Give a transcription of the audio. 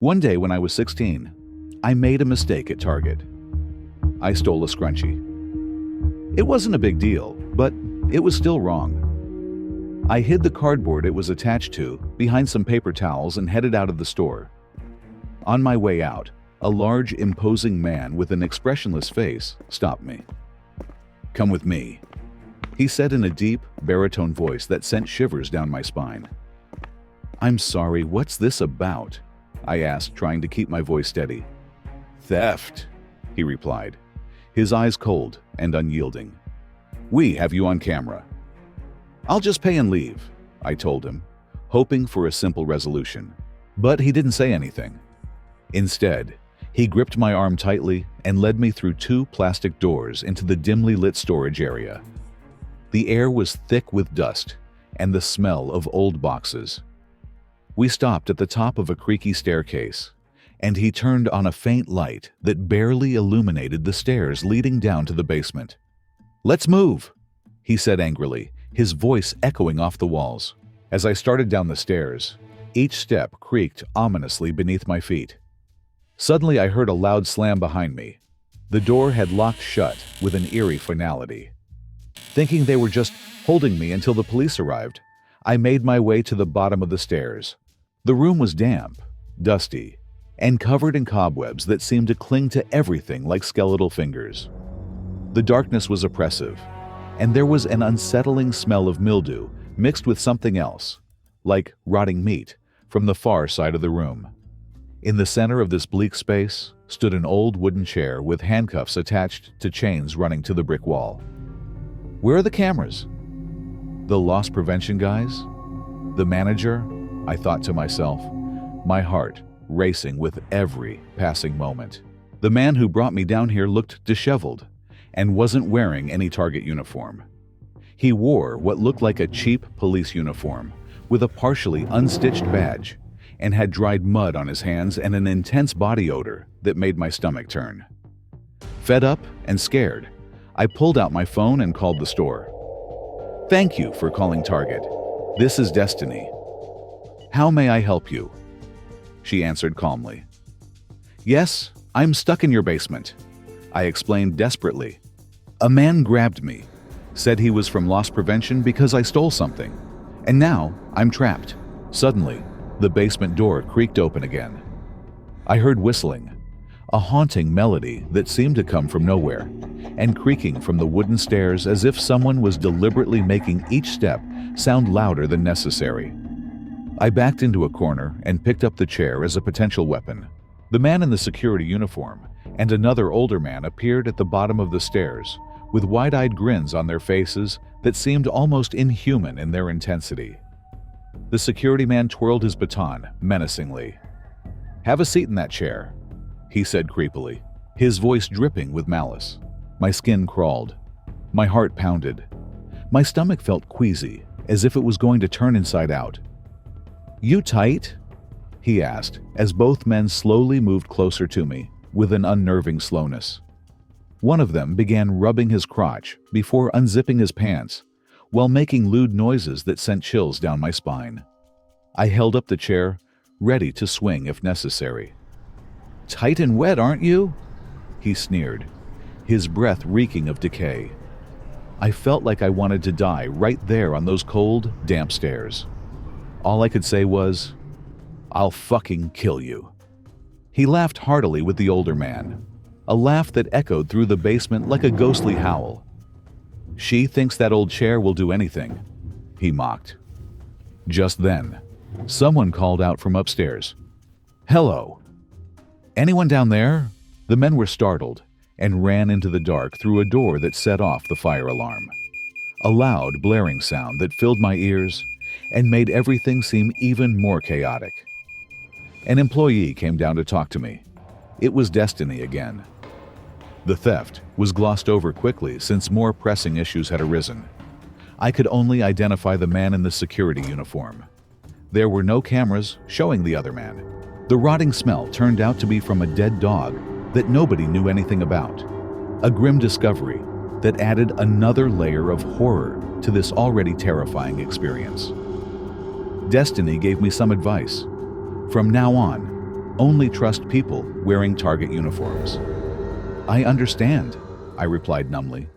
One day when I was 16, I made a mistake at Target. I stole a scrunchie. It wasn't a big deal, but it was still wrong. I hid the cardboard it was attached to behind some paper towels and headed out of the store. On my way out, a large, imposing man with an expressionless face stopped me. "Come with me," he said in a deep, baritone voice that sent shivers down my spine. "I'm sorry, what's this about?" I asked, trying to keep my voice steady. "Theft," he replied, his eyes cold and unyielding. "We have you on camera." "I'll just pay and leave," I told him, hoping for a simple resolution. But he didn't say anything. Instead, he gripped my arm tightly and led me through two plastic doors into the dimly lit storage area. The air was thick with dust and the smell of old boxes. We stopped at the top of a creaky staircase, and he turned on a faint light that barely illuminated the stairs leading down to the basement. "Let's move," he said angrily, his voice echoing off the walls. As I started down the stairs, each step creaked ominously beneath my feet. Suddenly I heard a loud slam behind me. The door had locked shut with an eerie finality. Thinking they were just holding me until the police arrived, I made my way to the bottom of the stairs. The room was damp, dusty, and covered in cobwebs that seemed to cling to everything like skeletal fingers. The darkness was oppressive, and there was an unsettling smell of mildew mixed with something else, like rotting meat, from the far side of the room. In the center of this bleak space stood an old wooden chair with handcuffs attached to chains running to the brick wall. "Where are the cameras?" "The loss prevention guys? The manager?" I thought to myself, my heart racing with every passing moment. The man who brought me down here looked disheveled and wasn't wearing any Target uniform. He wore what looked like a cheap police uniform with a partially unstitched badge and had dried mud on his hands and an intense body odor that made my stomach turn. Fed up and scared, I pulled out my phone and called the store. "Thank you for calling Target. This is Destiny. How may I help you?" She answered calmly. "Yes, I'm stuck in your basement," I explained desperately. "A man grabbed me, said he was from loss prevention because I stole something, and now I'm trapped." Suddenly, the basement door creaked open again. I heard whistling, a haunting melody that seemed to come from nowhere, and creaking from the wooden stairs as if someone was deliberately making each step sound louder than necessary. I backed into a corner and picked up the chair as a potential weapon. The man in the security uniform and another older man appeared at the bottom of the stairs with wide-eyed grins on their faces that seemed almost inhuman in their intensity. The security man twirled his baton menacingly. "Have a seat in that chair," he said creepily, his voice dripping with malice. My skin crawled. My heart pounded. My stomach felt queasy, as if it was going to turn inside out. "You tight?" he asked, as both men slowly moved closer to me with an unnerving slowness. One of them began rubbing his crotch before unzipping his pants, while making lewd noises that sent chills down my spine. I held up the chair, ready to swing if necessary. "Tight and wet, aren't you?" he sneered, his breath reeking of decay. I felt like I wanted to die right there on those cold, damp stairs. All I could say was, "I'll fucking kill you." He laughed heartily with the older man, a laugh that echoed through the basement like a ghostly howl. "She thinks that old chair will do anything," he mocked. Just then, someone called out from upstairs, "Hello. Anyone down there?" The men were startled and ran into the dark through a door that set off the fire alarm. A loud, blaring sound that filled my ears and made everything seem even more chaotic. An employee came down to talk to me. It was Destiny again. The theft was glossed over quickly since more pressing issues had arisen. I could only identify the man in the security uniform. There were no cameras showing the other man. The rotting smell turned out to be from a dead dog that nobody knew anything about. A grim discovery that added another layer of horror to this already terrifying experience. Destiny gave me some advice. From now on, only trust people wearing Target uniforms. I understand, I replied numbly.